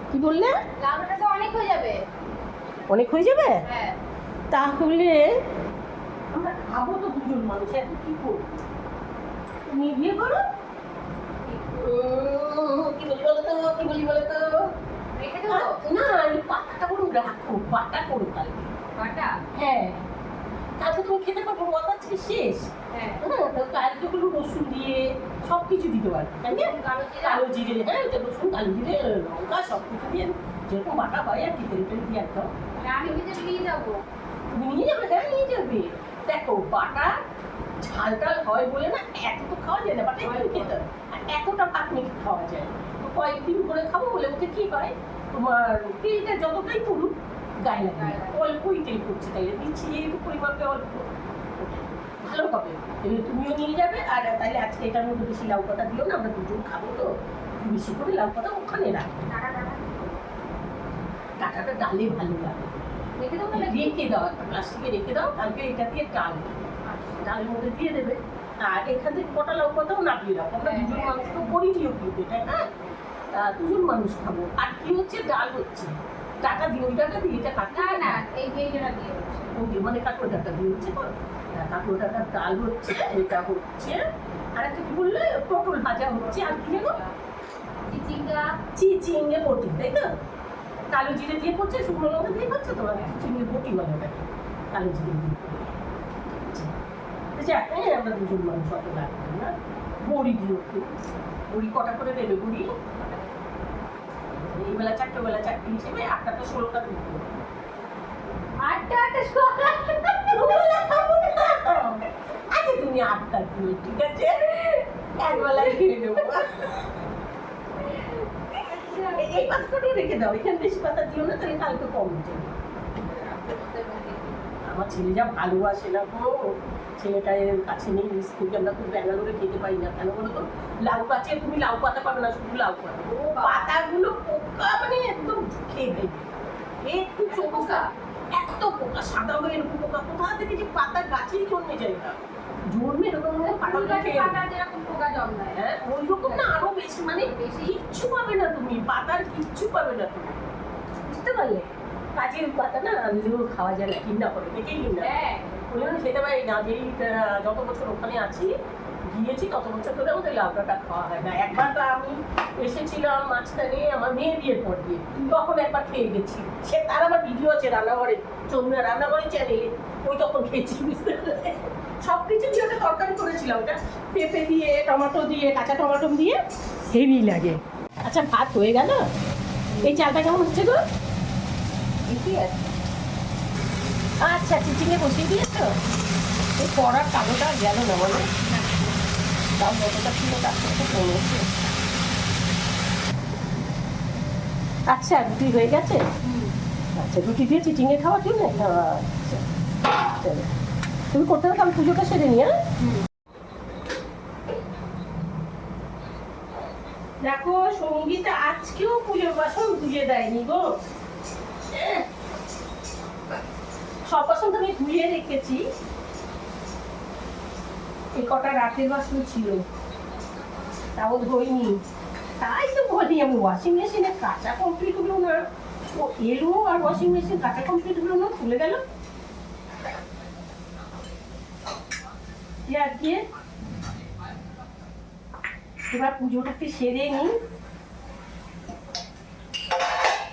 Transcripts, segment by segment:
কি বললে? লাউটা তো অনেক হয়ে যাবে। অনেক হয়ে যাবে? হ্যাঁ। তাহলে আমরা খাবো তো দুজন মানুষ, এত কি করবো? তুমি বিয়ে করো। কি বলি বলো তো, কি বলি বলো তো? রেখে দেবো? না, এই পাতাটা বরং রাখো, পাতা করো কালকে। পাটা? হ্যাঁ, কালকে তুমি খেতে পারবো, কথা আছে শেষ। হ্যাঁ। তো কালকে হলো রসুন দিয়ে সব কিছু দিতে পারবে, তাই না? কালো জিরে, হ্যাঁ, রসুন, কালো জিরে, লঙ্কা সব কিছু দিয়ে যেরকম বাটা হয় আর কি, তেল টেল দিয়ে একদম। আমি কিন্তু নিয়ে যাবো। তুমি নিয়ে যাবে? হ্যাঁ, নিয়ে যাবে। দেখো বাটা ঝাল টাল হয় বলে না এত তো খাওয়া যায় না, বাটা একটু খেতে হয়। আর এতটা ভাত মেখে খাওয়া যায়, তো কয়েকদিন করে খাবো বলে ওকে কি হয়, তোমার তেলটা যতটাই পড়ুক গায়ে লাগে, অল্পই তেল পড়ছে, তাইলে দিচ্ছি যেহেতু পরিমাপে অল্প, ভালো হবে। তুমিও নিয়ে যাবে, আর তাইলে আজকে এটার মধ্যে বেশি লাউ পাতা দিও না, আমরা দুজন খাবো তো, বেশি করে লাউ পাতা ওখানে রাখো। ডাটাটা ডালে ভালো লাগে, রেখে দেবো? রেখে দাও, একটা প্লাস্টিকে রেখে দাও, কালকে এটা দিয়ে ডাল, ডালের মধ্যে দিয়ে দেবে। আর এখান থেকে কটা লাউ পাতাও নামিয়ে দাও, আমরা দুজন মানুষ তো করি দিও কিন্তু এটা, হ্যাঁ, দুজন মানুষ খাবো। আর কি হচ্ছে, ডাল হচ্ছে, ডাটা দিয়ে, ওই ডাটা দিয়ে এটা কাটতে না না, এই ভেজেটা দিয়ে হচ্ছে। ওই মানে কাঁকড়ো ডাটা দিয়ে হচ্ছে তো, কাঁকড়ো ডাটার ডাল হচ্ছে, এটা হচ্ছে, আর একটা কি বললে, পটল ভাজা হচ্ছে, আর কি যেন চিচিঙ্গা। চিচিঙ্গে বটি, তাই তো? কালো জিরে দিয়ে করছে, শুকনো লঙ্কা দিয়ে করছে, তোমার চিচিঙ্গে বটি বলে ওটাকে, কালো জিরে দিয়ে। যাক, হ্যাঁ, আমরা দুজন মানুষ অত লাগবে না। বড়ি দিও একটু, বড়ি কটা করে দেবে বড়ি? এই বেলা চারটে, বেলা চারটে হিসেবে 8টা তো 16টা দিতে হবে। 8টা 16টা? আচ্ছা তুমি 8টা দিও, ঠিক আছে, একবেলায় খেয়ে নেবো। এই পাতাটাও রেখে দাও, এখানে বেশি পাতা দিও না, তাহলে কালকে কম যাবে। আমার ছেলে যা ভালোবাসে না গো, ছেলেটার কাছে নেই, নিচ থেকে আমরা খুব ব্যাঙ্গালোরে খেতে পাই না, কেন বলো তো, লাউ গাছে তুমি লাউ পাতা পাবে না, শুধু লাউ পাতা, ও পাতাগুলো পোকা, মানে একদম খেয়ে দেবে, একটু পোকা, এত পোকা, সাদা হয়ে এরকম পোকা, কোথা থেকে যে পাতা গাছেই জন্মে যায় না, জন্মে এরকম পাতা খেয়ে, যেরকম পোকা জন্মায়, হ্যাঁ ওই রকম না, আরো বেশি, মানে কিচ্ছু পাবে না তুমি, পাতার কিচ্ছু পাবে না তুমি, বুঝতে পারলে? কাজের পাতা না আনলেও খাওয়া যায় না, ঘৃণা করে, দেখেই ঘৃণা। ওই জন্য খেতে পারি না, যেই যত বছর ওখানে আছি, গিয়েছি তত বছর ধরে আমাদের লাউ ডাঁটা খাওয়া হয় না। একবার তো আমি এসেছিলাম মাঝখানে আমার মেয়ে বিয়ের পর দিয়ে, তখন একবার খেয়ে গেছি, সে তার আমার ভিডিও আছে রান্নাঘরে, চন্দ্রা রান্নাঘরে চ্যানেলে, ওই তখন খেয়েছি, বুঝতে পারলে? সব কিছু দিয়ে ওটা তরকারি করেছিলাম, ওটা পেঁপে দিয়ে, টমেটো দিয়ে, কাঁচা টমেটো দিয়ে, হেভি লাগে। আচ্ছা ভাত হয়ে গেল, এই চালটা কেমন হচ্ছে গো? আচ্ছা, চিচিংয়ে বসিয়ে দিয়েছো, এই পড়ার কাগজটা গেল না বলে, তাও যতটা ছিল তার থেকে কমেছে। আচ্ছা, রুটি হয়ে গেছে? আচ্ছা, রুটি দিয়ে চিচিংয়ে খাওয়ার জন্য? আচ্ছা, তুমি করতে হবে, আমি পুজোটা সেরে নিয়ে। দেখো সঙ্গীতা আজকেও পুজোর বাসন ধুয়ে দেয়নি গো, সব বাসন তো আমি ধুয়ে রেখেছি, এই কটা রাতের বাসন ছিল তাও ধোয়নি, তাই তো বলি আমি ওয়াশিং মেশিনে কাঁচা কমপ্লিট হলো না, ও এলো আর ওয়াশিং মেশিন কাঁচা কমপ্লিট হলো না, খুলে গেল। আজকে এবার পুজোটাকে সেরে নি,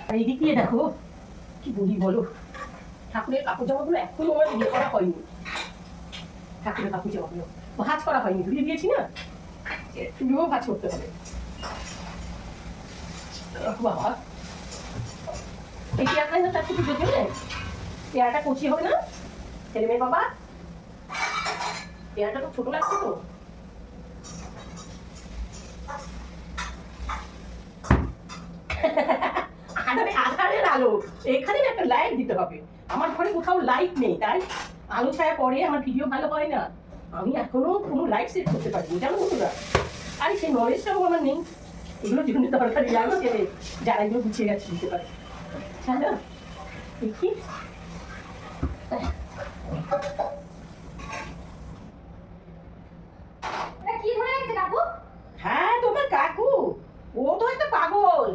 আর এদিকে দেখো কি বলি বলো, ঠাকুরের কাপড় জামাগুলো এখনো আমার বিয়ে করা হয়নি, ঠাকুরের কাপড় জামাগুলো ভাঁজ করা হয়নি, ধুয়ে দিয়েছি না, তুমিও ভাঁজ করতে হবে। বাবা এই পেয়ার খাই না, তার থেকে পুজোর জন্য পেয়ারটা কচি হবে না, ছেলে মেয়ে বাবা, পেয়ারটা তো ছোট লাগছে তো, আধারের আলো, এখানে একটা লাইট দিতে হবে, আমার ঘরে কোথাও লাইট নেই, তাই আলো ছায়া পড়ে আমার ভিডিও ভালো হয় না, আমি এখনো কোনো লাইট সেট করতে পারিনি, জানো বন্ধুরা, আরে সেই নলেজটাও আমার নেই, এগুলো জন্য দরকারি লাগছে, যারা এগুলো গুছিয়ে গেছে দিতে পারে, জানো দেখি। কি ধরে গেছে কাকু? হ্যাঁ তোমার কাকু, ও তো একটা পাগল,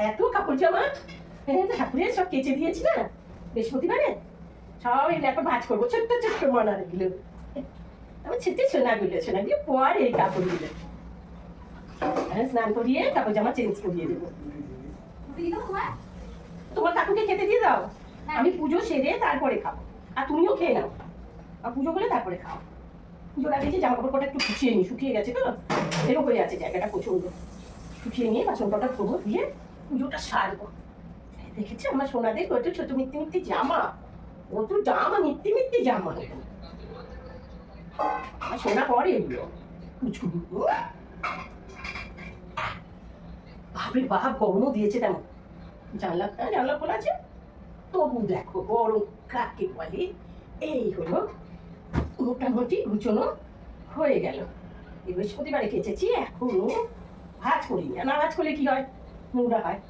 এত কাপড় জামা ঠাকুরের সব কেচে দিয়েছি না বৃহস্পতিবারে, সব এগুলো এখন ভাজ করবো, ছোট্ট ছোট্ট মনার এগুলো আমার ছেটে সোনাগুলো পরে এই কাপড়গুলো স্নান করিয়ে কাপড় জামা চেঞ্জ করিয়ে দেবো। তোমার কাকুকে খেতে দিয়ে দাও, আমি পুজো সেরে তারপরে খাবো, আর তুমিও খেয়ে নাও, আর পুজো করলে তারপরে খাও। পুজোর আগে যে জামা কাপড় কটা একটু শুকিয়ে নি, শুকিয়ে গেছে তো এরকম হয়ে আছে জায়গাটা প্রচন্ড, শুকিয়ে নিয়ে বাসন কটা ধোবো, দিয়ে পুজোটা সারবো। দেখেছি আমার সোনাদের কত ছোট মিত্তি মিত্তি জামা, কত জামা মিত্তি মিত্তি জামা, আর সোনা পরে এগুলো বাপরে বাপ, গরমও দিয়েছে তেমন, জানলা খোলা আছে তবু দেখো গরম কাকে বলে। এই হলো মোটামুটি গুছানো হয়ে গেল। এই বৃহস্পতিবারে কেচেছি, এখনো ভাজ করিনি, না ভাজ করলে কি হয়, নোংরা হয়।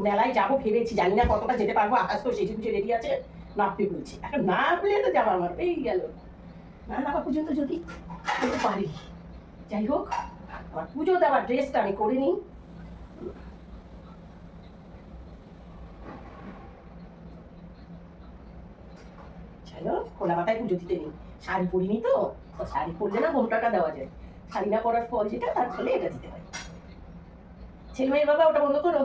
মেলায় যাবো ভেবেছি, জানি না কতটা যেতে পারবো, আকাশ তো সেজে গুছে রেডি আছে, নামতে বলছি, এখন না বলে তো যাবো আমার এই গেল, না নামা পর্যন্ত যদি পারি। যাই হোক, আমার পুজো দেওয়ার ড্রেসটা আমি করে নিই। চলো খোলা মাথায় পুজো দিতে নেই, শাড়ি পরিনি তো, শাড়ি পরলে না ঘোমটাটা দেওয়া যায়, শাড়ি না পরার ফল যেটা তার ফলে এটা দিতে হয়। ছেলে মেয়ে বাবা ওটা বন্ধ করো।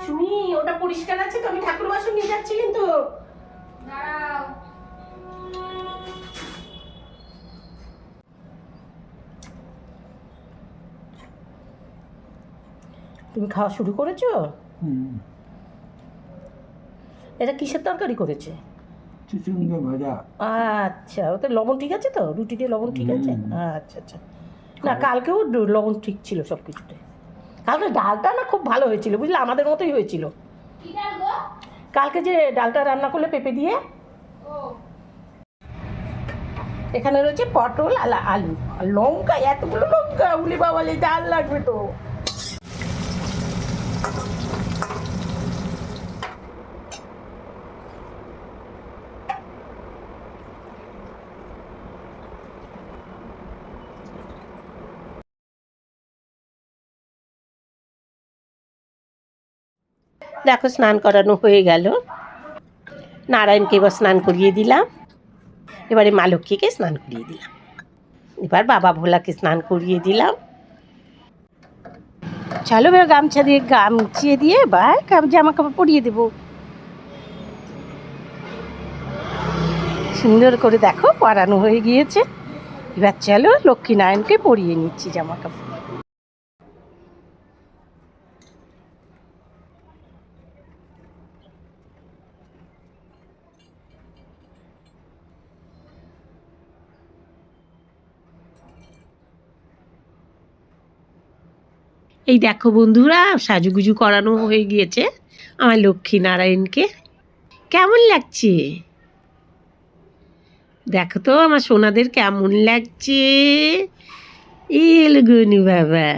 সুমি ওটা পরিষ্কার আছে তো, আমি ঠাকুর বাসন নিয়ে যাচ্ছি কিন্তু। দাঁড়াও। তুমি খাওয়া শুরু করেছো? এটা কিসের তরকারি করেছে? চিচিঙ্গা ভাজা। আচ্ছা, ওতে লবণ ঠিক আছে তো, রুটি দিয়ে লবণ ঠিক আছে? আচ্ছা আচ্ছা, না কালকেও লবণ ঠিক ছিল সব কিছুতে, কালকে ডালটা না খুব ভালো হয়েছিল বুঝলে, আমাদের মতোই হয়েছিল। কি ডাল গো? কালকে যে ডালটা রান্না করলে পেঁপে দিয়ে, ও এখানে রয়েছে পটল আর আলু আর লঙ্কা, এতগুলো লঙ্কা, উলি বাবালে ডাল লাগবে তো। দেখো স্নান করানো হয়ে গেল, নারায়ণকে এবার স্নান করিয়ে দিলাম, এবারে মা লক্ষ্মীকে স্নান করিয়ে দিলাম, এবার বাবা ভোলাকে স্নান করিয়ে দিলাম। চলো এবার গামছা দিয়ে গামছিয়ে দিয়ে এবার জামা কাপড় পরিয়ে দেবো, সুন্দর করে দেখো পরানো হয়ে গিয়েছে। এবার চলো লক্ষ্মী নারায়ণকে পরিয়ে নিচ্ছি জামা কাপড়। এই দেখো বন্ধুরা, সাজুগুজু করানো হয়ে গিয়েছে আমার লক্ষ্মী নারায়ণকে, কেমন লাগছে দেখো তো আমার সোনাদের কেমন লাগছে। এলগুনি বাবা,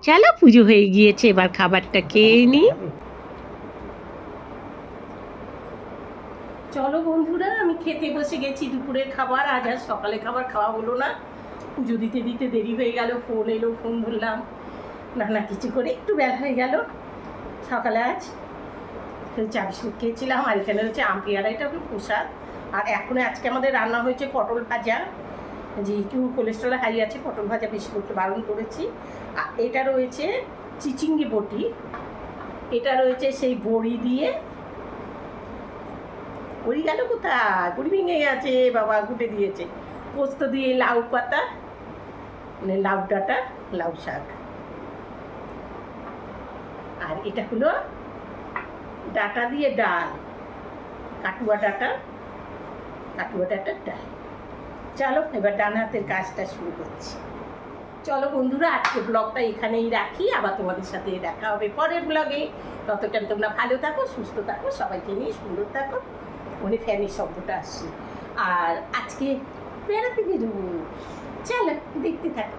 চলো পুজো হয়ে গিয়েছে, এবার খাবারটা খেয়ে নি। চলো বন্ধুরা, আমি খেতে বসে গেছি দুপুরের খাবার, আজ আর সকালে খাবার খাওয়া হলো না, পুজো দিতে দিতে দেরি হয়ে গেল, ফোন এলো, ফোন ধরলাম, নানা কিছু করে একটু বেলা হয়ে গেল। সকালে আজ চা বিস্কুট খেয়েছিলাম, আর এখানে হচ্ছে আম পেয়ারা, এটা হলো প্রসাদ। আর এখন আজকে আমাদের রান্না হয়েছে পটল ভাজা, যেহেতু কোলেস্ট্রল হাই আছে পটল ভাজা বেশি করতে বারণ করেছি। আর এটা রয়েছে চিচিঙ্গি বটি, এটা রয়েছে সেই বড়ি দিয়ে, বড়ি গেল কোথায়, বড়ি ভেঙে গেছে বাবা, গুটে দিয়েছে, পোস্ত দিয়ে লাউ পাতা, মানে লাউ ডাঁটা, লাউ শাক। আর এটা হলো ডাঁটা দিয়ে ডাল, কাটুয়া ডাঁটার ডাল। চলো এবার ডান হাতের কাজটা শুরু করছি। চলো বন্ধুরা, আজকে ব্লগটা এখানেই রাখি, আবার তোমাদের সাথে দেখা হবে পরের ব্লগে। ততক্ষণ তোমরা ভালো থাকো, সুস্থ থাকো, সবাইকে নিয়ে সুন্দর থাকো। মনে ফ্যানের শব্দটা আসছে, আর আজকে বেড়াতে বেরোবো, চলো দেখতে থাকো।